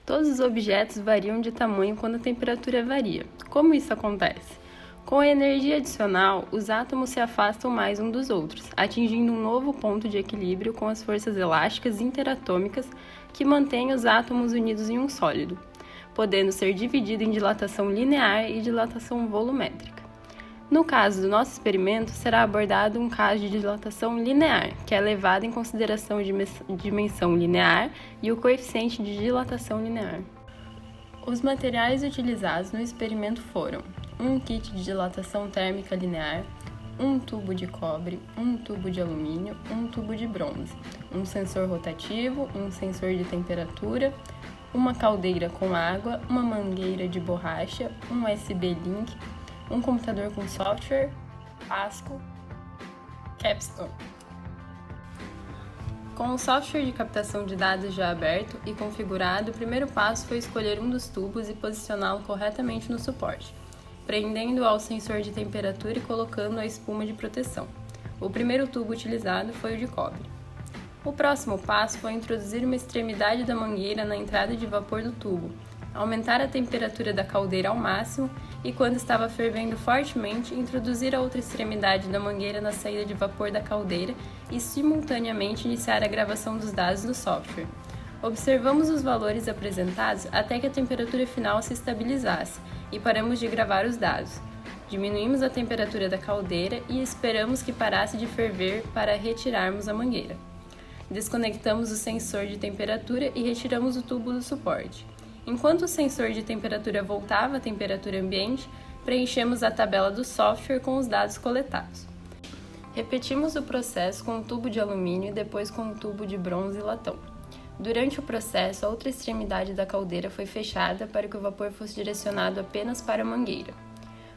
Todos os objetos variam de tamanho quando a temperatura varia. Como isso acontece? Com a energia adicional, os átomos se afastam mais uns dos outros, atingindo um novo ponto de equilíbrio com as forças elásticas interatômicas que mantêm os átomos unidos em um sólido, podendo ser dividido em dilatação linear e dilatação volumétrica. No caso do nosso experimento, será abordado um caso de dilatação linear, que é levado em consideração a dimensão linear e o coeficiente de dilatação linear. Os materiais utilizados no experimento foram um kit de dilatação térmica linear, um tubo de cobre, um tubo de alumínio, um tubo de bronze, um sensor rotativo, um sensor de temperatura, uma caldeira com água, uma mangueira de borracha, um USB Link, um computador com software, Pasco, Capstone. Com o software de captação de dados já aberto e configurado, o primeiro passo foi escolher um dos tubos e posicioná-lo corretamente no suporte, prendendo-o ao sensor de temperatura e colocando a espuma de proteção. O primeiro tubo utilizado foi o de cobre. O próximo passo foi introduzir uma extremidade da mangueira na entrada de vapor do tubo, aumentar a temperatura da caldeira ao máximo e, quando estava fervendo fortemente, introduzir a outra extremidade da mangueira na saída de vapor da caldeira e, simultaneamente, iniciar a gravação dos dados do software. Observamos os valores apresentados até que a temperatura final se estabilizasse e paramos de gravar os dados. Diminuímos a temperatura da caldeira e esperamos que parasse de ferver para retirarmos a mangueira. Desconectamos o sensor de temperatura e retiramos o tubo do suporte. Enquanto o sensor de temperatura voltava à temperatura ambiente, preenchemos a tabela do software com os dados coletados. Repetimos o processo com o tubo de alumínio e depois com o tubo de bronze e latão. Durante o processo, a outra extremidade da caldeira foi fechada para que o vapor fosse direcionado apenas para a mangueira.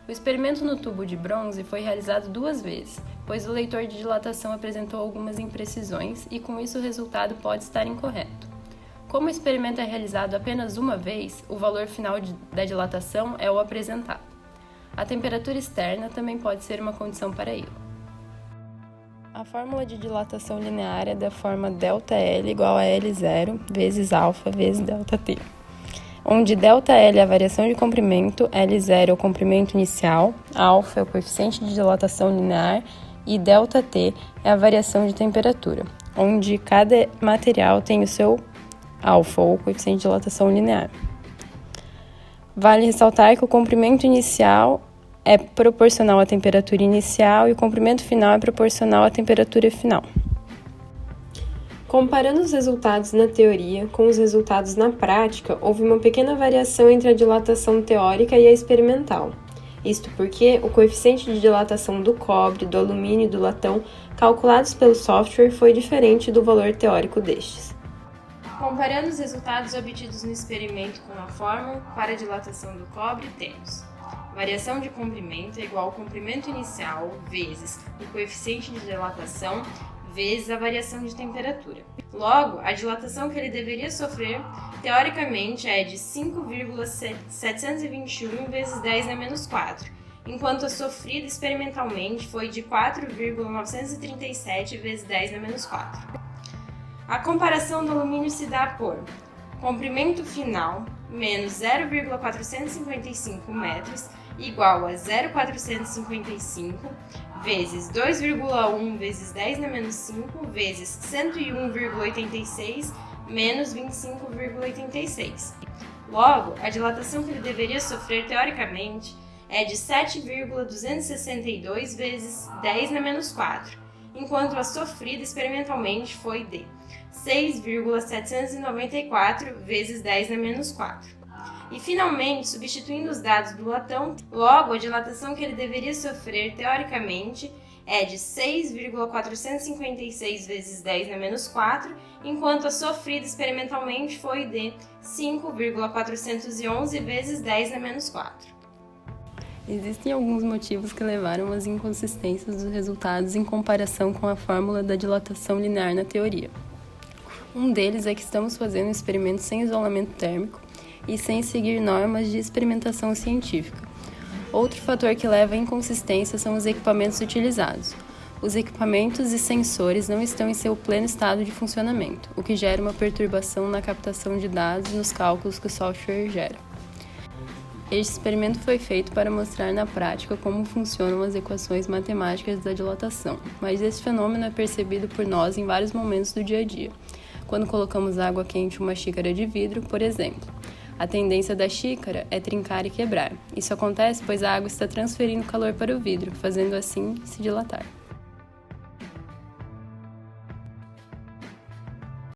O experimento no tubo de bronze foi realizado 2 vezes, pois o leitor de dilatação apresentou algumas imprecisões e com isso o resultado pode estar incorreto. Como o experimento é realizado apenas uma vez, o valor final da dilatação é o apresentado. A temperatura externa também pode ser uma condição para ele. A fórmula de dilatação linear é da forma ΔL igual a L0 vezes alfa vezes ΔT, onde ΔL é a variação de comprimento, L0 é o comprimento inicial, alfa é o coeficiente de dilatação linear e ΔT é a variação de temperatura, onde cada material tem o seu alfa, ou coeficiente de dilatação linear. Vale ressaltar que o comprimento inicial é proporcional à temperatura inicial e o comprimento final é proporcional à temperatura final. Comparando os resultados na teoria com os resultados na prática, houve uma pequena variação entre a dilatação teórica e a experimental. Isto porque o coeficiente de dilatação do cobre, do alumínio e do latão calculados pelo software foi diferente do valor teórico destes. Comparando os resultados obtidos no experimento com a fórmula para a dilatação do cobre, temos variação de comprimento é igual ao comprimento inicial vezes o coeficiente de dilatação vezes a variação de temperatura. Logo, a dilatação que ele deveria sofrer, teoricamente, é de 5,721 vezes 10 na menos 4, enquanto a sofrida experimentalmente foi de 4,937 vezes 10 na menos 4. A comparação do alumínio se dá por comprimento final menos 0,455 metros igual a 0,455 vezes 2,1 vezes 10 na menos 5 vezes 101,86 menos 25,86. Logo, a dilatação que ele deveria sofrer teoricamente é de 7,262 vezes 10 na menos 4, enquanto a sofrida experimentalmente foi de 6,794 vezes 10 na menos 4. E, finalmente, substituindo os dados do latão, logo a dilatação que ele deveria sofrer, teoricamente, é de 6,456 vezes 10 na menos 4, enquanto a sofrida experimentalmente foi de 5,411 vezes 10 na menos 4. Existem alguns motivos que levaram às inconsistências dos resultados em comparação com a fórmula da dilatação linear na teoria. Um deles é que estamos fazendo um experimento sem isolamento térmico e sem seguir normas de experimentação científica. Outro fator que leva à inconsistência são os equipamentos utilizados. Os equipamentos e sensores não estão em seu pleno estado de funcionamento, o que gera uma perturbação na captação de dados e nos cálculos que o software gera. Este experimento foi feito para mostrar na prática como funcionam as equações matemáticas da dilatação, mas esse fenômeno é percebido por nós em vários momentos do dia a dia. Quando colocamos água quente em uma xícara de vidro, por exemplo, a tendência da xícara é trincar e quebrar. Isso acontece pois a água está transferindo calor para o vidro, fazendo assim se dilatar.